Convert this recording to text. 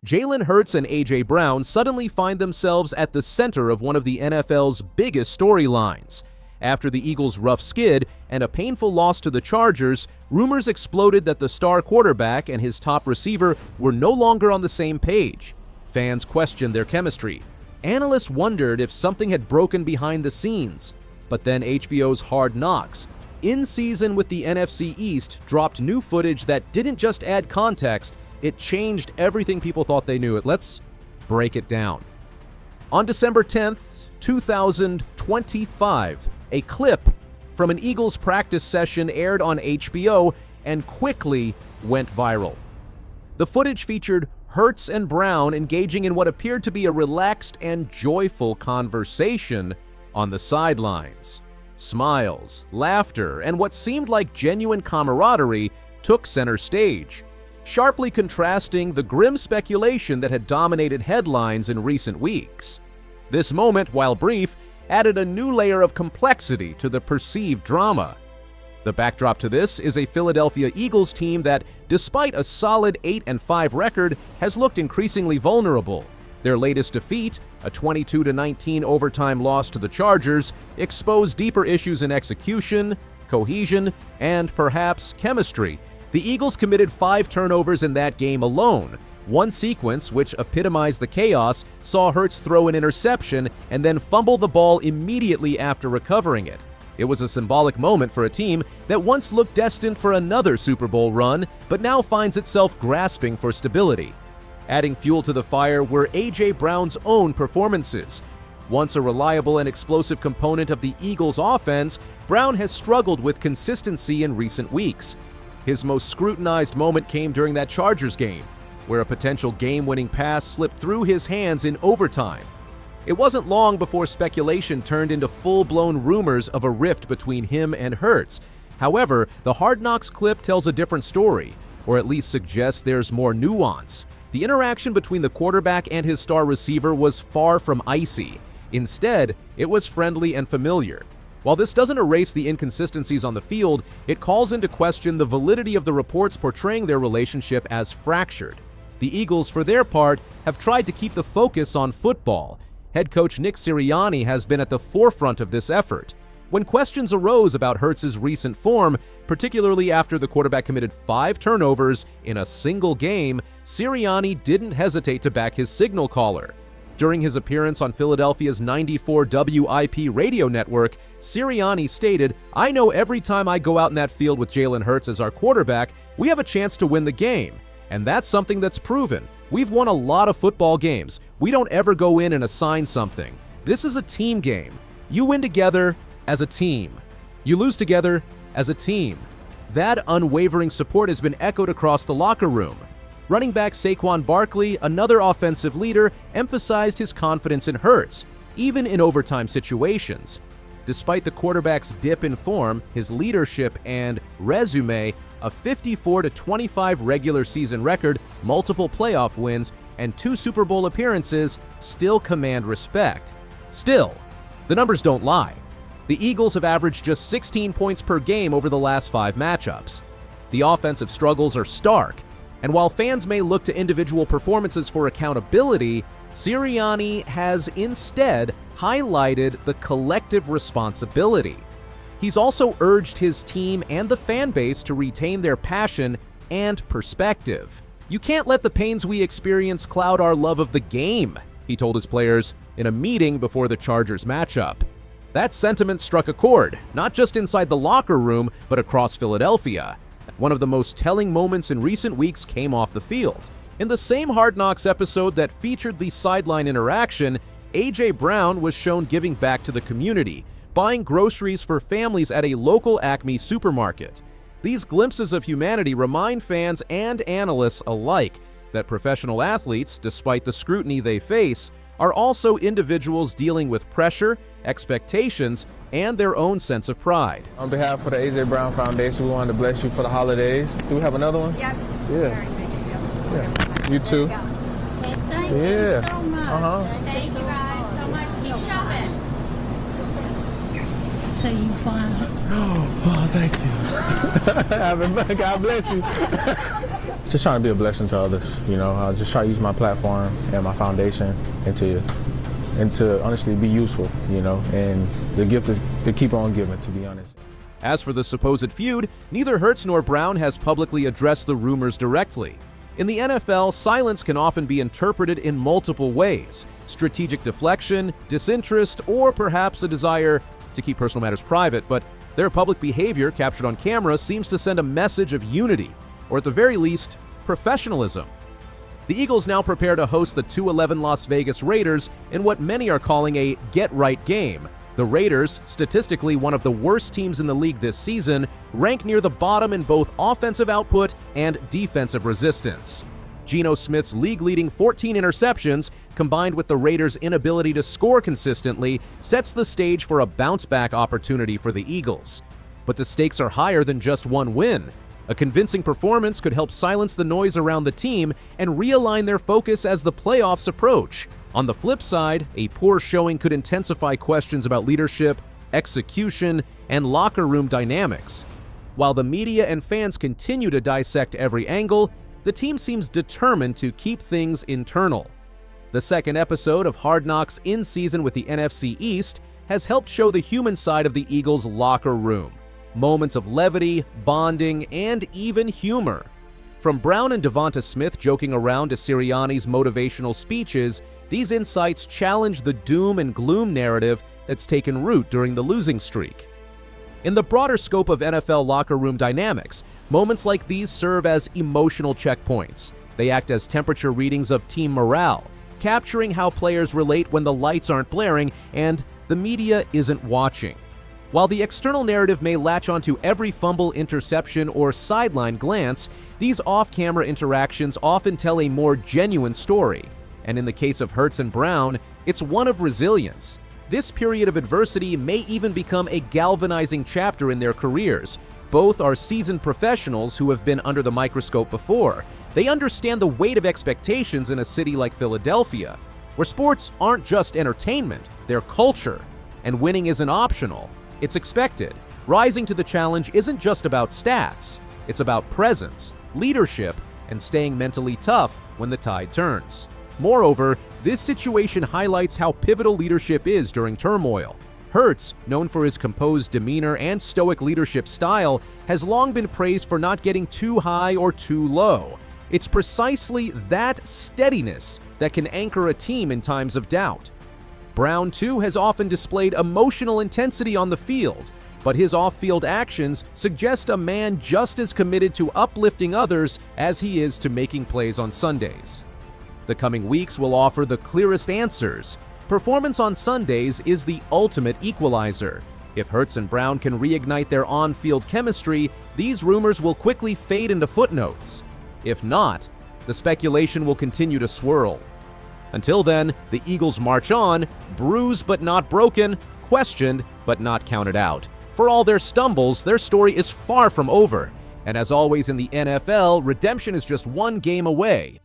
Jalen Hurts and A.J. Brown suddenly find themselves at the center of one of the NFL's biggest storylines. After the Eagles' rough skid and a painful loss to the Chargers, rumors exploded that the star quarterback and his top receiver were no longer on the same page. Fans questioned their chemistry. Analysts wondered if something had broken behind the scenes. But then HBO's Hard Knocks, in season with the NFC East, dropped new footage that didn't just add context, it changed everything people thought they knew. Let's break it down. On December 10th, 2025, a clip from an Eagles practice session aired on HBO and quickly went viral. The footage featured Hurts and Brown engaging in what appeared to be a relaxed and joyful conversation on the sidelines. Smiles, laughter, and what seemed like genuine camaraderie took center stage, sharply contrasting the grim speculation that had dominated headlines in recent weeks. This moment, while brief, added a new layer of complexity to the perceived drama. The backdrop to this is a Philadelphia Eagles team that, despite a solid 8-5 record, has looked increasingly vulnerable. Their latest defeat, a 22-19 overtime loss to the Chargers, exposed deeper issues in execution, cohesion, and perhaps chemistry. The Eagles committed 5 turnovers in that game alone. One sequence, which epitomized the chaos, saw Hurts throw an interception and then fumble the ball immediately after recovering it. It was a symbolic moment for a team that once looked destined for another Super Bowl run, but now finds itself grasping for stability. Adding fuel to the fire were A.J. Brown's own performances. Once a reliable and explosive component of the Eagles' offense, Brown has struggled with consistency in recent weeks. His most scrutinized moment came during that Chargers game, where a potential game-winning pass slipped through his hands in overtime. It wasn't long before speculation turned into full-blown rumors of a rift between him and Hurts. However, the Hard Knocks clip tells a different story, or at least suggests there's more nuance. The interaction between the quarterback and his star receiver was far from icy. Instead, it was friendly and familiar. While this doesn't erase the inconsistencies on the field, it calls into question the validity of the reports portraying their relationship as fractured. The Eagles, for their part, have tried to keep the focus on football. Head coach Nick Sirianni has been at the forefront of this effort. When questions arose about Hurts' recent form, particularly after the quarterback committed 5 turnovers in a single game, Sirianni didn't hesitate to back his signal caller. During his appearance on Philadelphia's 94 WIP radio network, Sirianni stated, "I know every time I go out in that field with Jalen Hurts as our quarterback, we have a chance to win the game. And that's something that's proven. We've won a lot of football games. We don't ever go in and assign something. This is a team game. You win together as a team. You lose together as a team." That unwavering support has been echoed across the locker room. Running back Saquon Barkley, another offensive leader, emphasized his confidence in Hurts, even in overtime situations. Despite the quarterback's dip in form, his leadership and resume, a 54-25 regular season record, multiple playoff wins, and 2 Super Bowl appearances still command respect. Still, the numbers don't lie. The Eagles have averaged just 16 points per game over the last 5 matchups. The offensive struggles are stark, and while fans may look to individual performances for accountability, Sirianni has instead highlighted the collective responsibility. He's also urged his team and the fan base to retain their passion and perspective. "You can't let the pains we experience cloud our love of the game," he told his players in a meeting before the Chargers matchup. That sentiment struck a chord, not just inside the locker room, but across Philadelphia. One of the most telling moments in recent weeks came off the field. In the same Hard Knocks episode that featured the sideline interaction, A.J. Brown was shown giving back to the community, buying groceries for families at a local Acme supermarket. These glimpses of humanity remind fans and analysts alike that professional athletes, despite the scrutiny they face, are also individuals dealing with pressure, expectations, and their own sense of pride. On behalf of the A.J. Brown Foundation, we wanted to bless you for the holidays. Do we have another one? Yes. Yeah. Yeah. You too. Thank Yeah. you so much. Uh-huh. Thank you guys so much. Keep shopping. say you fine. Oh, thank you. God bless you. Just trying to be a blessing to others, you know. I just try to use my platform and my foundation and to honestly be useful, you know. And the gift is to keep on giving, to be honest. As for the supposed feud, neither Hurts nor Brown has publicly addressed the rumors directly. In the NFL, silence can often be interpreted in multiple ways: strategic deflection, disinterest, or perhaps a desire to keep personal matters private, but their public behavior captured on camera seems to send a message of unity, or at the very least, professionalism. The Eagles now prepare to host the 2-11 Las Vegas Raiders in what many are calling a get-right game. The Raiders, statistically one of the worst teams in the league this season, rank near the bottom in both offensive output and defensive resistance. Geno Smith's league-leading 14 interceptions, combined with the Raiders' inability to score consistently, sets the stage for a bounce-back opportunity for the Eagles. But the stakes are higher than just one win. A convincing performance could help silence the noise around the team and realign their focus as the playoffs approach. On the flip side, a poor showing could intensify questions about leadership, execution, and locker room dynamics. While the media and fans continue to dissect every angle, the team seems determined to keep things internal. The second episode of Hard Knocks in season with the NFC East has helped show the human side of the Eagles' locker room. Moments of levity, bonding, and even humor. From Brown and Devonta Smith joking around to Sirianni's motivational speeches, these insights challenge the doom and gloom narrative that's taken root during the losing streak. In the broader scope of NFL locker room dynamics, moments like these serve as emotional checkpoints. They act as temperature readings of team morale, capturing how players relate when the lights aren't blaring and the media isn't watching. While the external narrative may latch onto every fumble, interception, or sideline glance, these off-camera interactions often tell a more genuine story. And in the case of Hurts and Brown, it's one of resilience. This period of adversity may even become a galvanizing chapter in their careers. Both are seasoned professionals who have been under the microscope before. They understand the weight of expectations in a city like Philadelphia, where sports aren't just entertainment, they're culture. And winning isn't optional, it's expected. Rising to the challenge isn't just about stats, it's about presence, leadership, and staying mentally tough when the tide turns. Moreover, this situation highlights how pivotal leadership is during turmoil. Hurts, known for his composed demeanor and stoic leadership style, has long been praised for not getting too high or too low. It's precisely that steadiness that can anchor a team in times of doubt. Brown, too, has often displayed emotional intensity on the field, but his off-field actions suggest a man just as committed to uplifting others as he is to making plays on Sundays. The coming weeks will offer the clearest answers. Performance on Sundays is the ultimate equalizer. If Hurts and Brown can reignite their on-field chemistry, these rumors will quickly fade into footnotes. If not, the speculation will continue to swirl. Until then, the Eagles march on, bruised but not broken, questioned but not counted out. For all their stumbles, their story is far from over. And as always in the NFL, redemption is just one game away.